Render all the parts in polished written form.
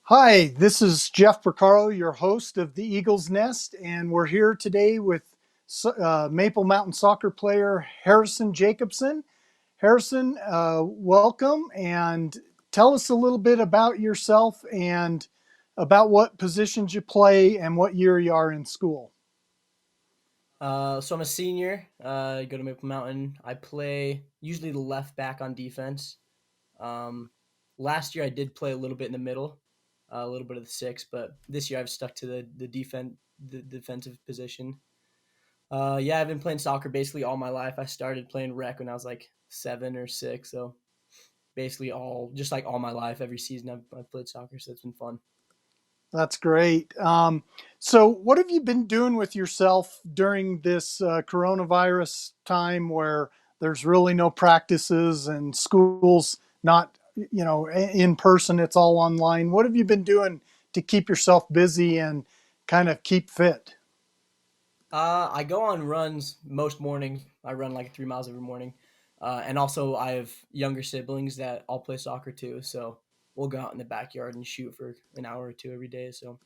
Hi, this is Jeff Porcaro, your host of the Eagles Nest, and we're here today with Maple Mountain soccer player Harrison Jacobson. Harrison, welcome, and tell us a little bit about yourself and about what positions you play and what year you are in school. So I'm a senior. I go to Maple Mountain. I play usually the left back on defense. Um, Last year I did play a little bit in the middle, a little bit of the six, but this year I've stuck to the defensive position. Yeah, I've been playing soccer basically all my life. I started playing rec when I was like 7 or 6, so basically all my life, every season I've played soccer, so it's been fun. That's great. So, what have you been doing with yourself during this coronavirus time where there's really no practices and schools not, in person, it's all online? What have you been doing to keep yourself busy and kind of keep fit? I go on runs most mornings. I run like 3 miles every morning. And also, I have younger siblings that all play soccer too. So we'll go out in the backyard and shoot for an hour or two every day. So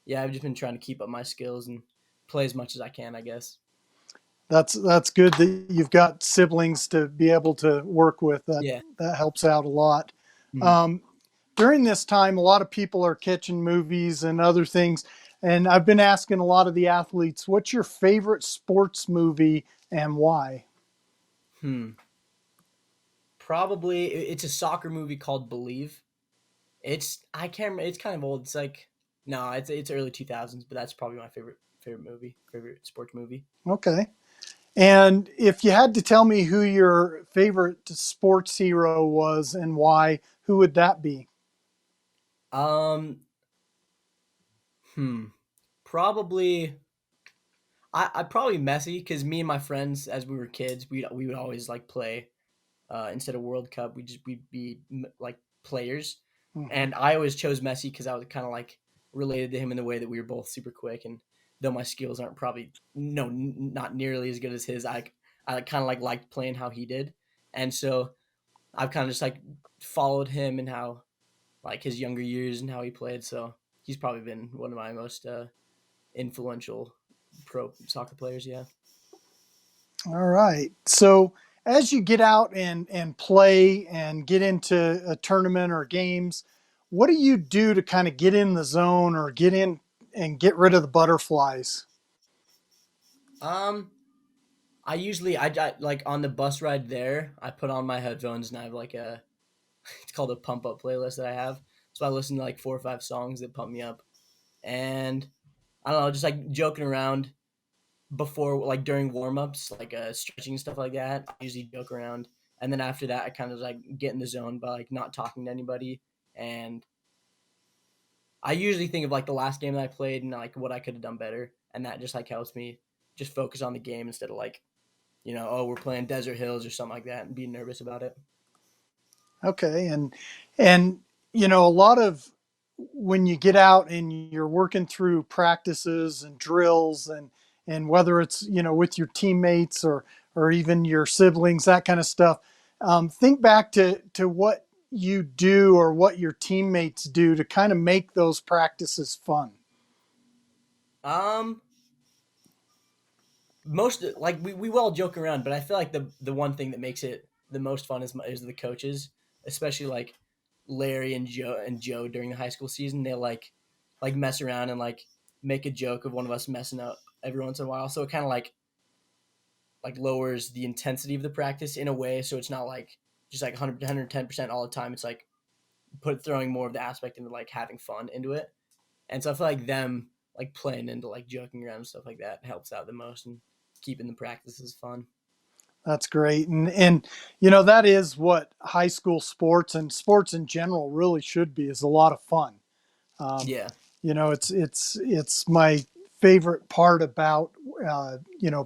yeah, I've just been trying to keep up my skills and play as much as I can, I guess. That's good that you've got siblings to be able to work with. Yeah. That helps out a lot. Mhm. Um, During this time, a lot of people are catching movies and other things. And I've been asking a lot of the athletes, what's your favorite sports movie and why? Hmm. Probably it's a soccer movie called Believe. I can't remember. It's kind of old. It's like no, it's early 2000s, but that's probably my favorite sports movie. Okay. And if you had to tell me who your favorite sports hero was and why, who would that be? Um. Hmm. Probably I probably Messi because me and my friends as we were kids we would always like play instead of World Cup we'd be like players, Mhm. and I always chose Messi because I was kind of like related to him in the way that we were both super quick, and though my skills aren't probably not nearly as good as his, I kind of like liked playing how he did, and so I've kind of just like followed him and how like his younger years and how he played, so he's probably been one of my most influential pro soccer players. Yeah. All right. So as you get out and play and get into a tournament or games, what do you do to kind of get in the zone or get in and get rid of the butterflies? Um, I like on the bus ride there. I put on my headphones and I have like a it's called a pump up playlist that I have. So I listen to like 4 or 5 songs that pump me up, and I don't know, just like joking around before like during warm ups, like stretching and stuff like that. I usually joke around, and then after that, I kind of like get in the zone by like not talking to anybody, and I usually think of like the last game that I played and like what I could have done better, and that just like helps me just focus on the game instead of like oh we're playing Desert Hills or something like that and being nervous about it. Okay. And a lot of when you get out and you're working through practices and drills and whether it's with your teammates or even your siblings, that kind of stuff, think back to what you do or what your teammates do to kind of make those practices fun. Um, most like we all joke around, but I feel like the one thing that makes it the most fun is the coaches, especially like Larry and Joe during the high school season. They like mess around and like make a joke of one of us messing up every once in a while. So it kind of like lowers the intensity of the practice in a way. So it's not like just like 110% all the time. It's like throwing more of the aspect into like having fun into it. And so I feel like them like playing into like joking around and stuff like that helps out the most and keeping the practices fun. That's great. And that is what high school sports and sports in general really should be, is a lot of fun. Um, Yeah. it's my favorite part about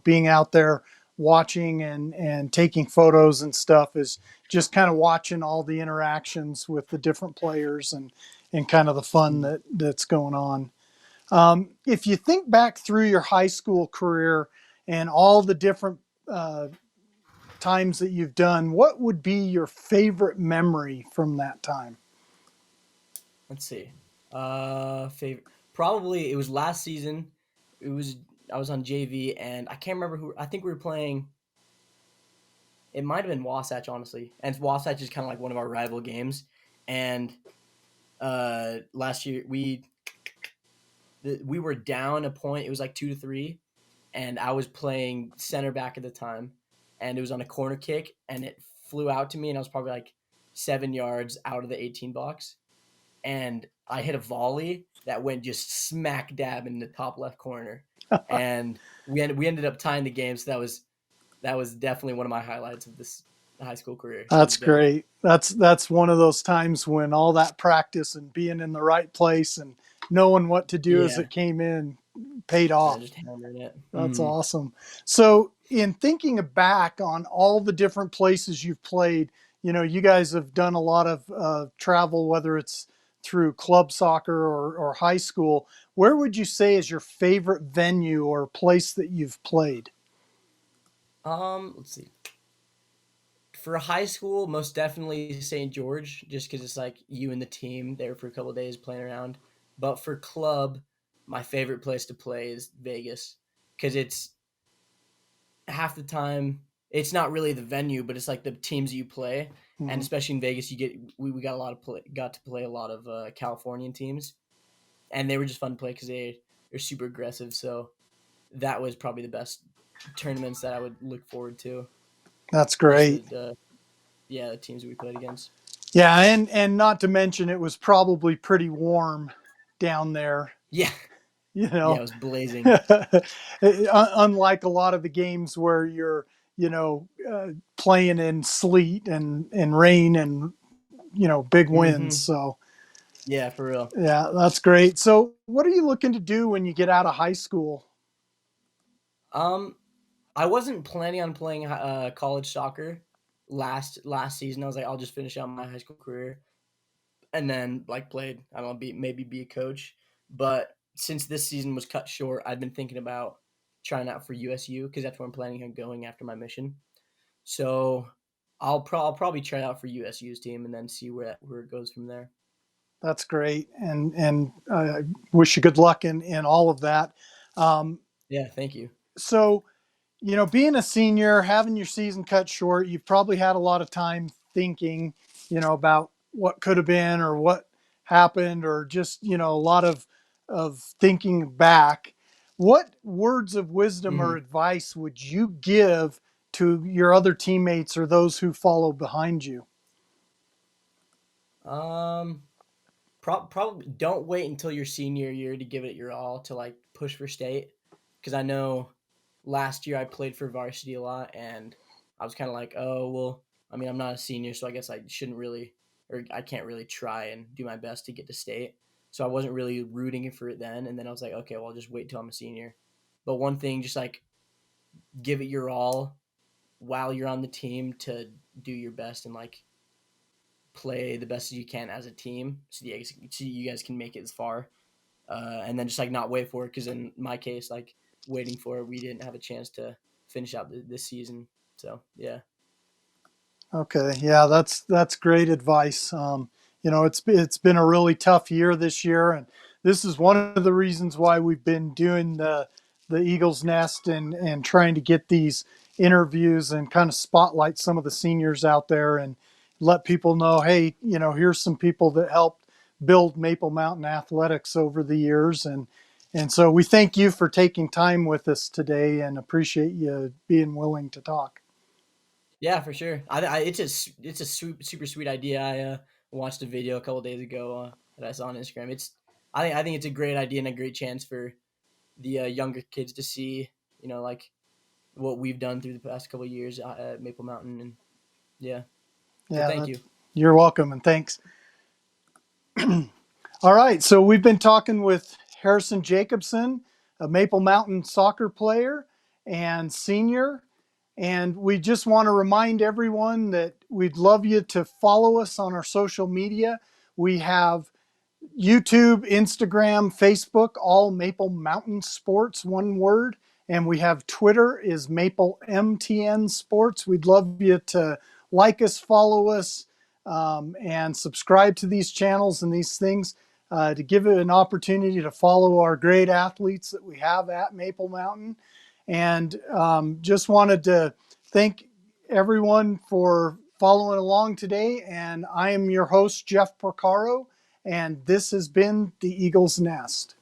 being out there watching and taking photos and stuff is just kind of watching all the interactions with the different players and kind of the fun Mhm. that's going on. If you think back through your high school career and all the different times that you've done, what would be your favorite memory from that time? Let's see. Favorite. Probably it was last season. It was I was on JV and I can't remember who. I think we were playing. It might have been Wasatch, honestly. And Wasatch is kind of like one of our rival games. And last year we were down a point. It was like 2-3, and I was playing center back at the time, and it was on a corner kick, and it flew out to me, and I was probably like 7 yards out of the 18 box, and I hit a volley that went just smack dab in the top left corner, and we ended up tying the game. So that was definitely one of my highlights of this high school career. It That's was dope. great. That's one of those times when all that practice and being in the right place and knowing what to do as Yeah, it came in paid yeah, off. just hammering it. That's awesome. So, in thinking back on all the different places you've played, you guys have done a lot of travel, whether it's through club soccer or high school. Where would you say is your favorite venue or place that you've played? Let's see. For high school, most definitely St. George, just because it's like you and the team there for a couple of days playing around. But for club, my favorite place to play is Vegas, because it's half the time it's not really the venue, but it's like the teams you play, and Hmm. especially in Vegas, we got a lot of got to play a lot of Californian teams, and they were just fun to play because they're super aggressive. So that was probably the best tournaments that I would look forward to, That's just great. the yeah, the teams we played against. Yeah, and not to mention it was probably pretty warm down there. Yeah, You yeah, it know, was blazing. unlike a lot of the games where you're playing in sleet and rain and big winds. Hmm. So Yeah, for real. yeah, that's great. So what are you looking to do when you get out of high school? Um, I wasn't planning on playing college soccer last season. I was like, I'll just finish out my high school career and then like played. I don't know, maybe be a coach. But since this season was cut short, I've been thinking about trying out for USU because that's where I'm planning on going after my mission. So I'll probably try out for USU's team and then see where it goes from there. That's great, and I wish you good luck in all of that. Um, Yeah, thank you. so being a senior, having your season cut short, you've probably had a lot of time thinking, about what could have been or what happened, or just, a lot of thinking back. What words of wisdom or Hmm. advice would you give to your other teammates or those who follow behind you? Um, Probably don't wait until your senior year to give it your all to like push for state, because I know last year I played for varsity a lot, and I was kind of like, oh well, I mean I'm not a senior, so I guess I shouldn't really, or I can't really try and do my best to get to state. So I wasn't really rooting for it then, and then I was like, okay, well I'll just wait till I'm a senior. But one thing, just like give it your all while you're on the team to do your best and like play the best you can as a team, so you guys can make it as far, and then just like not wait for it, because in my case, like waiting for it, we didn't have a chance to finish out this season. So yeah. Okay, yeah, that's great advice. It's been a really tough year this year, and this is one of the reasons why we've been doing the Eagles Nest and trying to get these interviews and kind of spotlight some of the seniors out there and let people know, hey, here's some people that helped build Maple Mountain athletics over the years, and so we thank you for taking time with us today and appreciate you being willing to talk. Yeah, for sure. It's a super sweet idea. I watched a video a couple days ago that I saw on Instagram. I think it's a great idea and a great chance for the younger kids to see, like what we've done through the past couple of years at Maple Mountain, and yeah. So Yeah, thank you. you're welcome and thanks. All right, so we've been talking with Harrison Jacobson, a Maple Mountain soccer player and senior. And we just want to remind everyone that we'd love you to follow us on our social media. We have YouTube, Instagram, Facebook, all Maple Mountain Sports, one word. And we have Twitter is Maple MTN Sports. We'd love you to like us, follow us, and subscribe to these channels and these things. to give it an opportunity to follow our great athletes that we have at Maple Mountain. And just wanted to thank everyone for following along today. And I am your host, Jeff Porcaro, and this has been the Eagle's Nest.